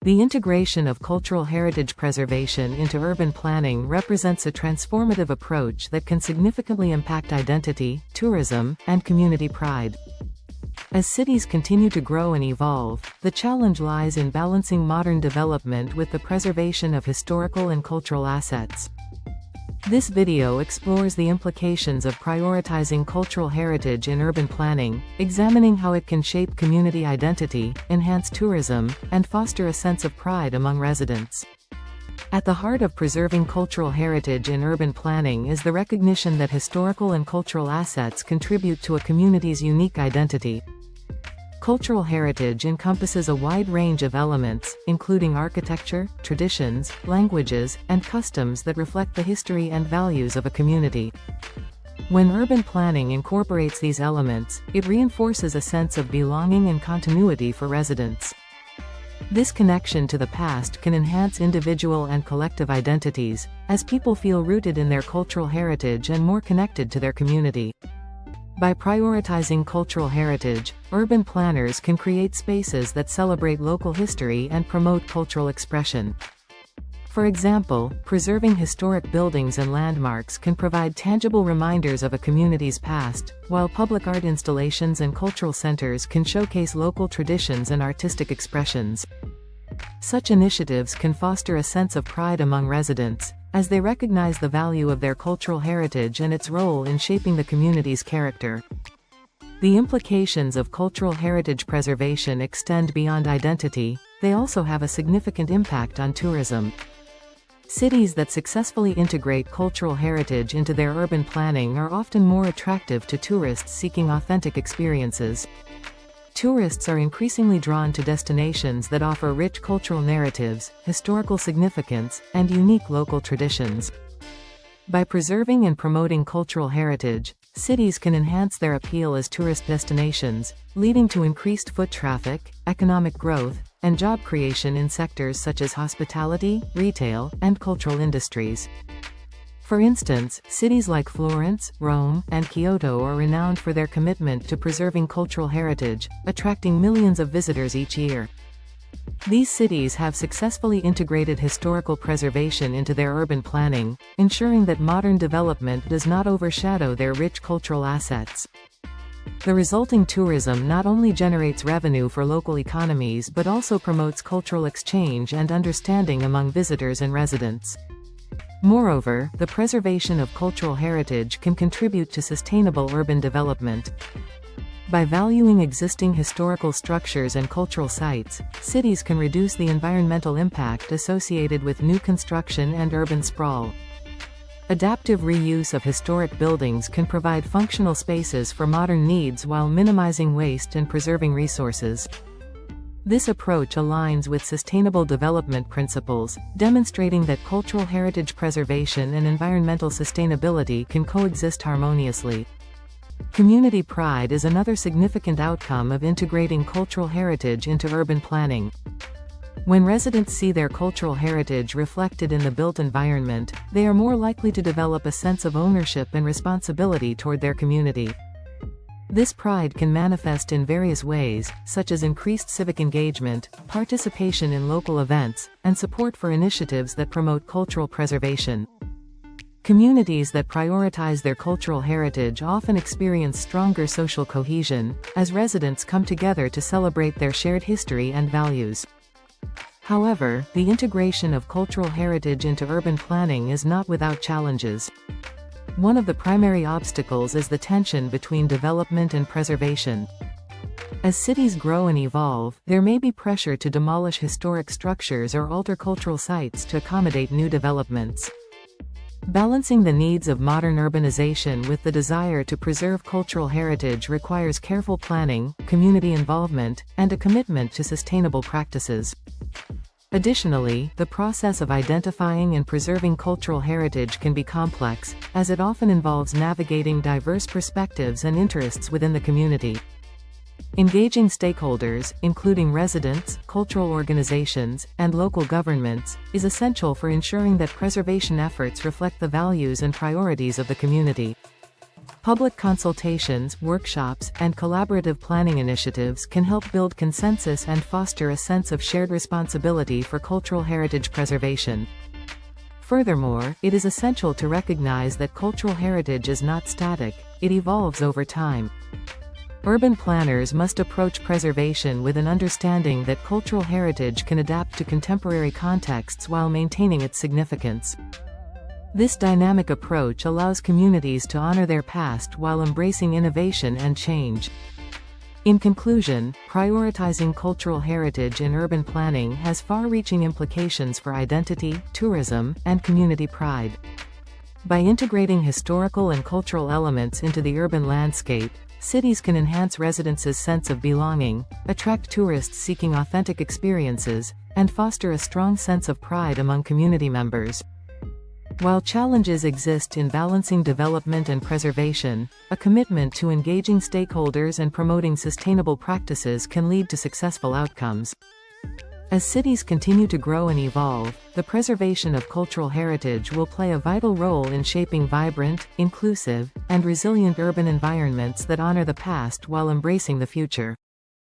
The integration of cultural heritage preservation into urban planning represents a transformative approach that can significantly impact identity, tourism, and community pride. As cities continue to grow and evolve, the challenge lies in balancing modern development with the preservation of historical and cultural assets. This video explores the implications of prioritizing cultural heritage in urban planning, examining how it can shape community identity, enhance tourism, and foster a sense of pride among residents. At the heart of preserving cultural heritage in urban planning is the recognition that historical and cultural assets contribute to a community's unique identity. Cultural heritage encompasses a wide range of elements, including architecture, traditions, languages, and customs that reflect the history and values of a community. When urban planning incorporates these elements, it reinforces a sense of belonging and continuity for residents. This connection to the past can enhance individual and collective identities, as people feel rooted in their cultural heritage and more connected to their community. By prioritizing cultural heritage, urban planners can create spaces that celebrate local history and promote cultural expression. For example, preserving historic buildings and landmarks can provide tangible reminders of a community's past, while public art installations and cultural centers can showcase local traditions and artistic expressions. Such initiatives can foster a sense of pride among residents, as they recognize the value of their cultural heritage and its role in shaping the community's character. The implications of cultural heritage preservation extend beyond identity; they also have a significant impact on tourism. Cities that successfully integrate cultural heritage into their urban planning are often more attractive to tourists seeking authentic experiences. Tourists are increasingly drawn to destinations that offer rich cultural narratives, historical significance, and unique local traditions. By preserving and promoting cultural heritage, cities can enhance their appeal as tourist destinations, leading to increased foot traffic, economic growth, and job creation in sectors such as hospitality, retail, and cultural industries. For instance, cities like Florence, Rome, and Kyoto are renowned for their commitment to preserving cultural heritage, attracting millions of visitors each year. These cities have successfully integrated historical preservation into their urban planning, ensuring that modern development does not overshadow their rich cultural assets. The resulting tourism not only generates revenue for local economies but also promotes cultural exchange and understanding among visitors and residents. Moreover, the preservation of cultural heritage can contribute to sustainable urban development. By valuing existing historical structures and cultural sites, cities can reduce the environmental impact associated with new construction and urban sprawl. Adaptive reuse of historic buildings can provide functional spaces for modern needs while minimizing waste and preserving resources. This approach aligns with sustainable development principles, demonstrating that cultural heritage preservation and environmental sustainability can coexist harmoniously. Community pride is another significant outcome of integrating cultural heritage into urban planning. When residents see their cultural heritage reflected in the built environment, they are more likely to develop a sense of ownership and responsibility toward their community. This pride can manifest in various ways, such as increased civic engagement, participation in local events, and support for initiatives that promote cultural preservation. Communities that prioritize their cultural heritage often experience stronger social cohesion, as residents come together to celebrate their shared history and values. However, the integration of cultural heritage into urban planning is not without challenges. One of the primary obstacles is the tension between development and preservation. As cities grow and evolve, there may be pressure to demolish historic structures or alter cultural sites to accommodate new developments. Balancing the needs of modern urbanization with the desire to preserve cultural heritage requires careful planning, community involvement, and a commitment to sustainable practices. Additionally, the process of identifying and preserving cultural heritage can be complex, as it often involves navigating diverse perspectives and interests within the community. Engaging stakeholders, including residents, cultural organizations, and local governments, is essential for ensuring that preservation efforts reflect the values and priorities of the community. Public consultations, workshops, and collaborative planning initiatives can help build consensus and foster a sense of shared responsibility for cultural heritage preservation. Furthermore, it is essential to recognize that cultural heritage is not static, it evolves over time. Urban planners must approach preservation with an understanding that cultural heritage can adapt to contemporary contexts while maintaining its significance. This dynamic approach allows communities to honor their past while embracing innovation and change. In conclusion, prioritizing cultural heritage in urban planning has far-reaching implications for identity, tourism, and community pride. By integrating historical and cultural elements into the urban landscape, cities can enhance residents' sense of belonging, attract tourists seeking authentic experiences, and foster a strong sense of pride among community members. While challenges exist in balancing development and preservation, a commitment to engaging stakeholders and promoting sustainable practices can lead to successful outcomes. As cities continue to grow and evolve, the preservation of cultural heritage will play a vital role in shaping vibrant, inclusive, and resilient urban environments that honor the past while embracing the future.